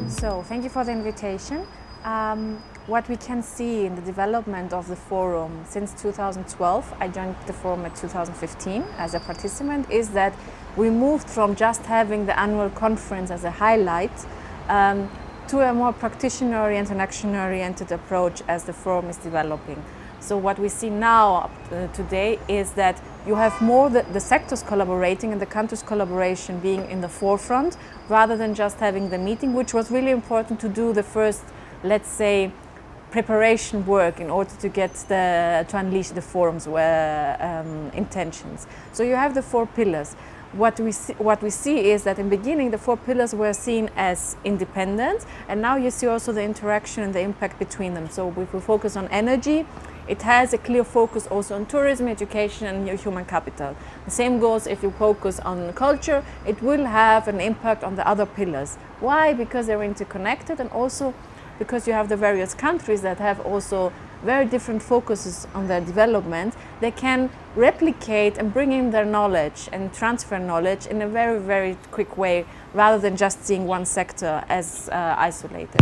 So, thank you for the invitation. What we can see in the development of the forum since 2012, I joined the forum at 2015 as a participant, is that we moved from just having the annual conference as a highlight to a more practitioner-oriented and action-oriented approach as the forum is developing. So what we see now today is that you have more the sectors collaborating and the countries' collaboration being in the forefront rather than just having the meeting, which was really important to do the first, let's say, preparation work in order to to unleash the forum's intentions. So you have the 4 pillars. What we see is that in the beginning the 4 pillars were seen as independent, and now you see also the interaction and the impact between them. So if we focus on energy, it has a clear focus also on tourism, education and human capital. The same goes if you focus on culture, it will have an impact on the other pillars. Why? Because they're interconnected, and also because you have the various countries that have also very different focuses on their development. They can replicate and bring in their knowledge and transfer knowledge in a very, very quick way rather than just seeing one sector as isolated.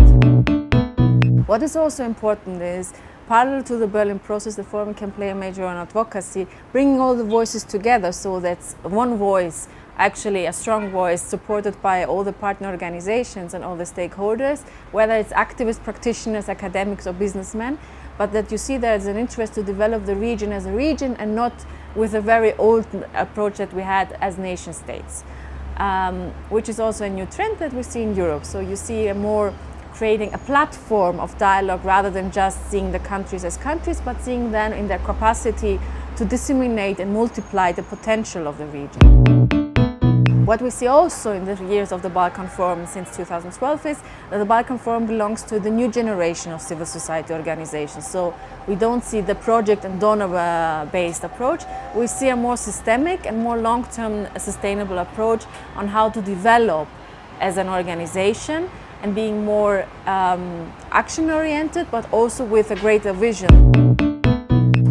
What is also important is, parallel to the Berlin process, the forum can play a major role in advocacy, bringing all the voices together so that one voice, actually a strong voice supported by all the partner organizations and all the stakeholders, whether it's activists, practitioners, academics or businessmen, but that you see there's an interest to develop the region as a region and not with a very old approach that we had as nation states, which is also a new trend that we see in Europe. So you see a more creating a platform of dialogue rather than just seeing the countries as countries, but seeing them in their capacity to disseminate and multiply the potential of the region. What we see also in the years of the Balkan Forum since 2012 is that the Balkan Forum belongs to the new generation of civil society organizations. So we don't see the project and donor-based approach. We see a more systemic and more long-term sustainable approach on how to develop as an organization and being more action-oriented, but also with a greater vision.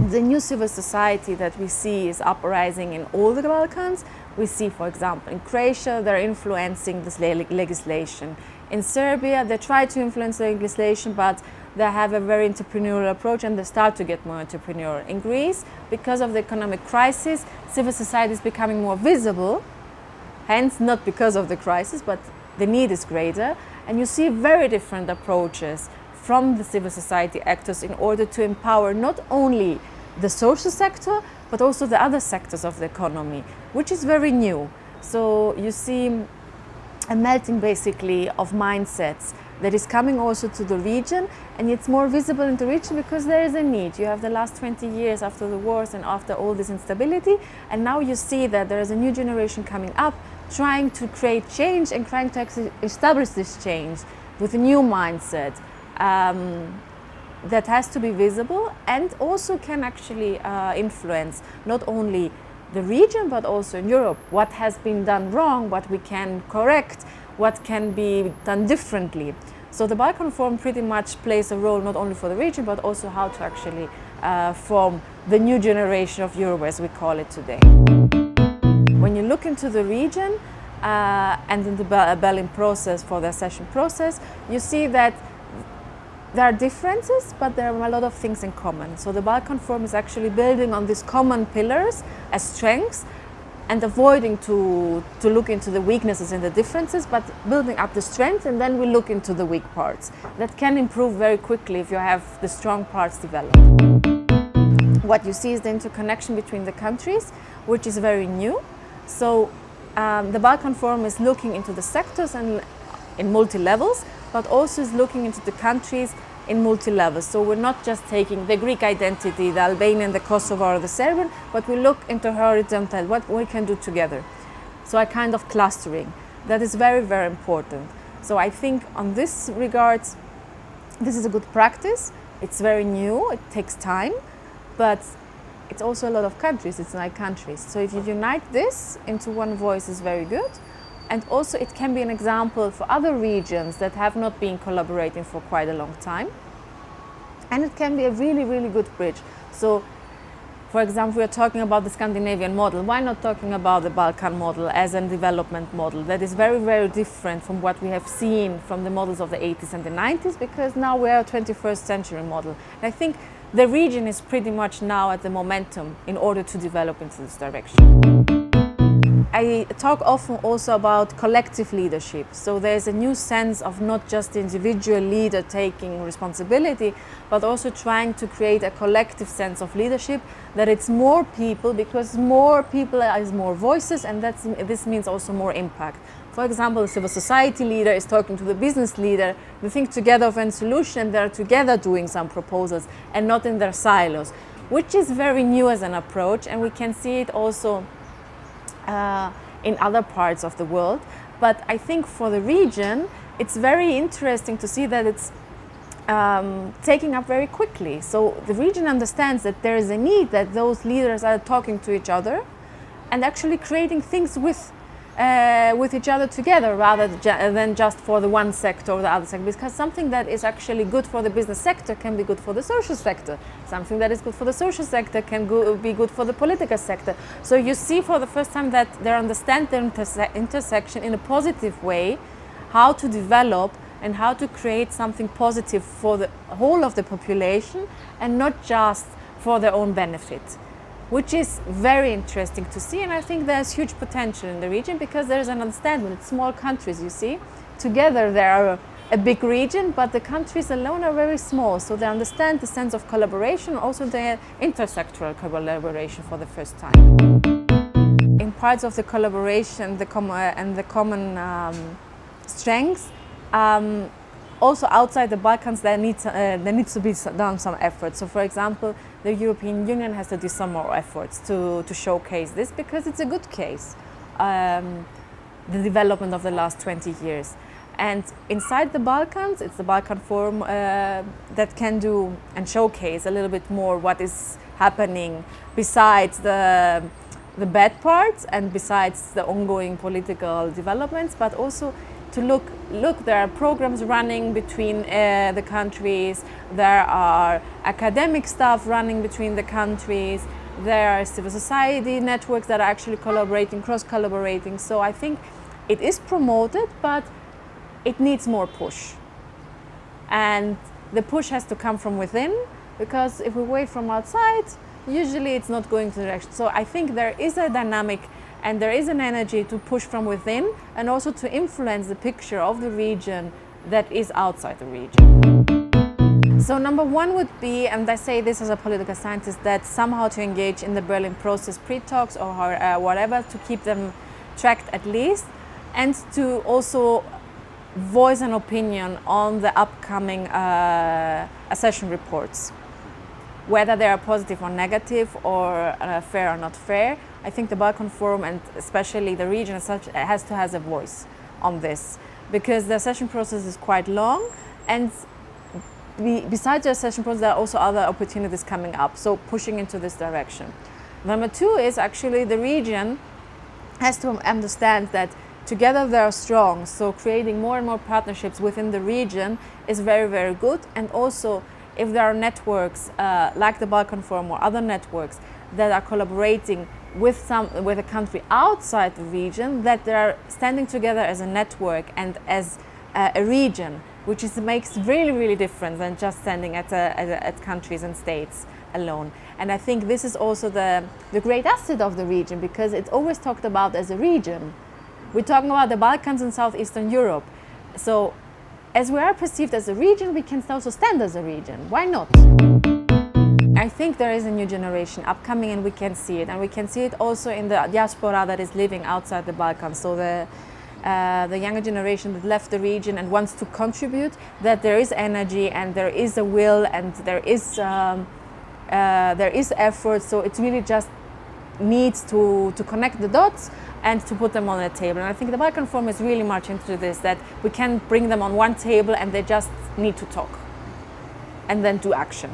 The new civil society that we see is uprising in all the Balkans. We see, for example, in Croatia, they're influencing this legislation. In Serbia, they try to influence the legislation, but they have a very entrepreneurial approach and they start to get more entrepreneurial. In Greece, because of the economic crisis, civil society is becoming more visible, hence not because of the crisis, but the need is greater. And you see very different approaches from the civil society actors in order to empower not only the social sector, but also the other sectors of the economy, which is very new. So you see a melting basically of mindsets that is coming also to the region, and it's more visible in the region because there is a need. You have the last 20 years after the wars and after all this instability, and now you see that there is a new generation coming up trying to create change and trying to establish this change with a new mindset that has to be visible and also can actually influence not only the region but also in Europe. What has been done wrong, what we can correct, what can be done differently. So the Balkan Forum pretty much plays a role not only for the region but also how to actually form the new generation of Europe as we call it today. When you look into the region and in the Berlin process for the accession process, you see that there are differences, but there are a lot of things in common. So the Balkan Forum is actually building on these common pillars as strengths and avoiding to look into the weaknesses and the differences, but building up the strengths, and then we look into the weak parts. That can improve very quickly if you have the strong parts developed. What you see is the interconnection between the countries, which is very new. So the Balkan Forum is looking into the sectors and in multi-levels, but also is looking into the countries in multi-levels. So we're not just taking the Greek identity, the Albanian, the Kosovo or the Serbian, but we look into horizontal, what we can do together. So a kind of clustering. That is very, very important. So I think on this regards, this is a good practice. It's very new, it takes time, but it's also a lot of countries, it's 9 countries. So if you unite this into one voice is very good. And also it can be an example for other regions that have not been collaborating for quite a long time. And it can be a really, really good bridge. So For example, we are talking about the Scandinavian model. Why not talking about the Balkan model as a development model that is very, very different from what we have seen from the models of the 80s and the 90s, because now we are a 21st century model. And I think the region is pretty much now at the momentum in order to develop into this direction. I talk often also about collective leadership. So there's a new sense of not just the individual leader taking responsibility, but also trying to create a collective sense of leadership, that it's more people, because more people is more voices, and this means also more impact. For example, the civil society leader is talking to the business leader. They think together of a solution, and they're together doing some proposals and not in their silos, which is very new as an approach, and we can see it also in other parts of the world. But I think for the region, it's very interesting to see that it's taking up very quickly. So the region understands that there is a need that those leaders are talking to each other and actually creating things with each other together, rather than just for the one sector or the other sector, because something that is actually good for the business sector can be good for the social sector. Something that is good for the social sector can be good for the political sector. So you see for the first time that they understand the intersection in a positive way, how to develop and how to create something positive for the whole of the population and not just for their own benefit, which is very interesting to see. And I think there's huge potential in the region because there's an understanding. It's small countries, you see. Together they are a big region, but the countries alone are very small. So they understand the sense of collaboration, also the intersectoral collaboration for the first time. In parts of the collaboration, the common strengths, also outside the Balkans, there needs to be done some efforts. So, for example, the European Union has to do some more efforts to showcase this, because it's a good case, the development of the last 20 years. And inside the Balkans, it's the Balkan Forum that can do and showcase a little bit more what is happening besides the bad parts and besides the ongoing political developments, but also to look, there are programs running between the countries, there are academic stuff running between the countries, there are civil society networks that are actually collaborating, cross-collaborating. So I think it is promoted, but it needs more push. And the push has to come from within, because if we wait from outside, usually it's not going to the direction. So I think there is a dynamic and there is an energy to push from within and also to influence the picture of the region that is outside the region. So number one would be, and I say this as a political scientist, that somehow to engage in the Berlin process pre-talks or whatever, to keep them tracked at least, and to also voice an opinion on the upcoming accession reports, whether they are positive or negative, or fair or not fair. I think the Balkan Forum, and especially the region as such, has to have a voice on this, because the accession process is quite long, and besides the accession process, there are also other opportunities coming up, so pushing into this direction. Number two is actually the region has to understand that together they are strong, so creating more and more partnerships within the region is very, very good. And also, if there are networks like the Balkan Forum or other networks that are collaborating with a country outside the region, that they are standing together as a network and as a region, which makes really, really different than just standing at countries and states alone. And I think this is also the great asset of the region, because it's always talked about as a region. We're talking about the Balkans and Southeastern Europe. So as we are perceived as a region, we can also stand as a region. Why not? I think there is a new generation upcoming, and we can see it. And we can see it also in the diaspora that is living outside the Balkans. So the younger generation that left the region and wants to contribute, that there is energy and there is a will and there is effort. So it really just needs to connect the dots and to put them on a table. And I think the Balkan Forum is really much into this, that we can bring them on one table and they just need to talk and then do action.